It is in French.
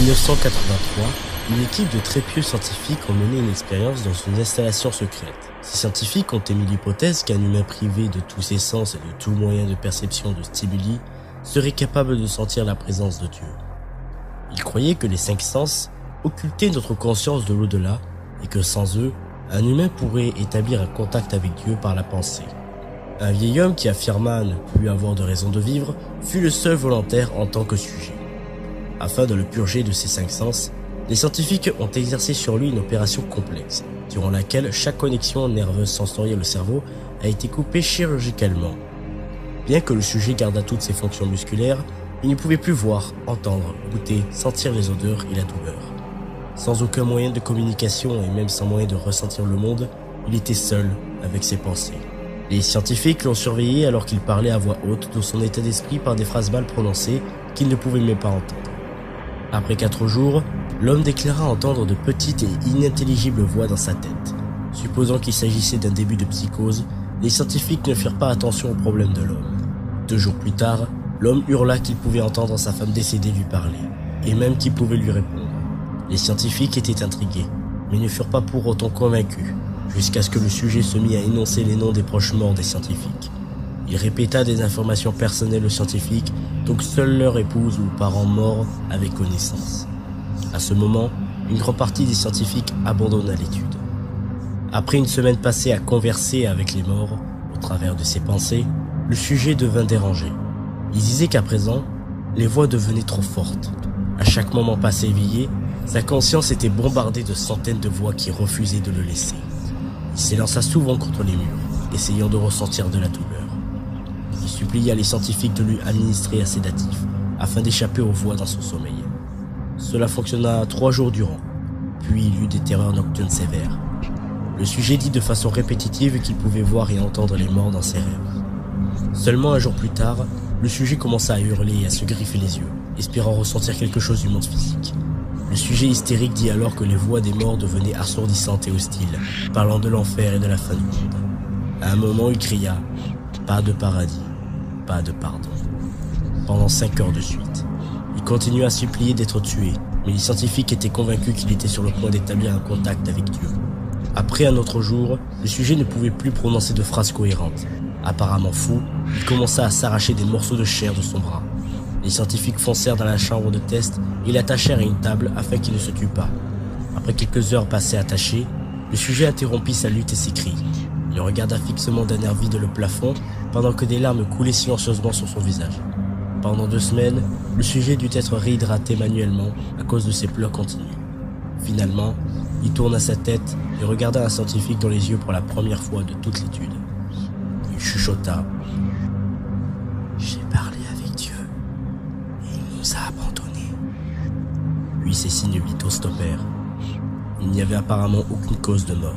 1983, une équipe de très pieux scientifiques ont mené une expérience dans une installation secrète. Ces scientifiques ont émis l'hypothèse qu'un humain privé de tous ses sens et de tout moyen de perception de stimuli serait capable de sentir la présence de Dieu. Ils croyaient que les 5 sens occultaient notre conscience de l'au-delà et que sans eux, un humain pourrait établir un contact avec Dieu par la pensée. Un vieil homme qui affirma ne plus avoir de raison de vivre fut le seul volontaire en tant que sujet. Afin de le purger de ses 5 sens, les scientifiques ont exercé sur lui une opération complexe, durant laquelle chaque connexion nerveuse sensorielle au cerveau a été coupée chirurgicalement. Bien que le sujet gardât toutes ses fonctions musculaires, il ne pouvait plus voir, entendre, goûter, sentir les odeurs et la douleur. Sans aucun moyen de communication et même sans moyen de ressentir le monde, il était seul avec ses pensées. Les scientifiques l'ont surveillé alors qu'il parlait à voix haute de son état d'esprit par des phrases mal prononcées qu'il ne pouvait même pas entendre. Après 4 jours, l'homme déclara entendre de petites et inintelligibles voix dans sa tête. Supposant qu'il s'agissait d'un début de psychose, les scientifiques ne firent pas attention au problème de l'homme. 2 jours plus tard, l'homme hurla qu'il pouvait entendre sa femme décédée lui parler, et même qu'il pouvait lui répondre. Les scientifiques étaient intrigués, mais ne furent pas pour autant convaincus, jusqu'à ce que le sujet se mit à énoncer les noms des proches morts des scientifiques. Il répéta des informations personnelles aux scientifiques, dont seule leur épouse ou parents morts avaient connaissance. À ce moment, une grande partie des scientifiques abandonna l'étude. Après une semaine passée à converser avec les morts, au travers de ses pensées, le sujet devint dérangé. Il disait qu'à présent, les voix devenaient trop fortes. À chaque moment passé éveillé, sa conscience était bombardée de centaines de voix qui refusaient de le laisser. Il s'élança souvent contre les murs, essayant de ressentir de la douleur. Il supplia les scientifiques de lui administrer un sédatif, afin d'échapper aux voix dans son sommeil. Cela fonctionna 3 jours durant, puis il eut des terreurs nocturnes sévères. Le sujet dit de façon répétitive qu'il pouvait voir et entendre les morts dans ses rêves. Seulement un jour plus tard, le sujet commença à hurler et à se griffer les yeux, espérant ressentir quelque chose du monde physique. Le sujet hystérique dit alors que les voix des morts devenaient assourdissantes et hostiles, parlant de l'enfer et de la fin du monde. À un moment, il cria « Pas de paradis, pas de pardon » pendant 5 heures de suite. Il continua à supplier d'être tué, mais les scientifiques étaient convaincus qu'il était sur le point d'établir un contact avec Dieu. Après un autre jour, le sujet ne pouvait plus prononcer de phrases cohérentes. Apparemment fou, il commença à s'arracher des morceaux de chair de son bras. Les scientifiques foncèrent dans la chambre de test et l'attachèrent à une table afin qu'il ne se tue pas. Après quelques heures passées attachées, le sujet interrompit sa lutte et ses cris. Il regarda fixement d'un air vide le plafond pendant que des larmes coulaient silencieusement sur son visage. Pendant 2 semaines, le sujet dut être réhydraté manuellement à cause de ses pleurs continues. Finalement, il tourna sa tête et regarda un scientifique dans les yeux pour la première fois de toute l'étude. Il chuchota. « J'ai parlé avec Dieu et il nous a abandonnés. » Puis ses signes vitaux stoppèrent. Il n'y avait apparemment aucune cause de mort.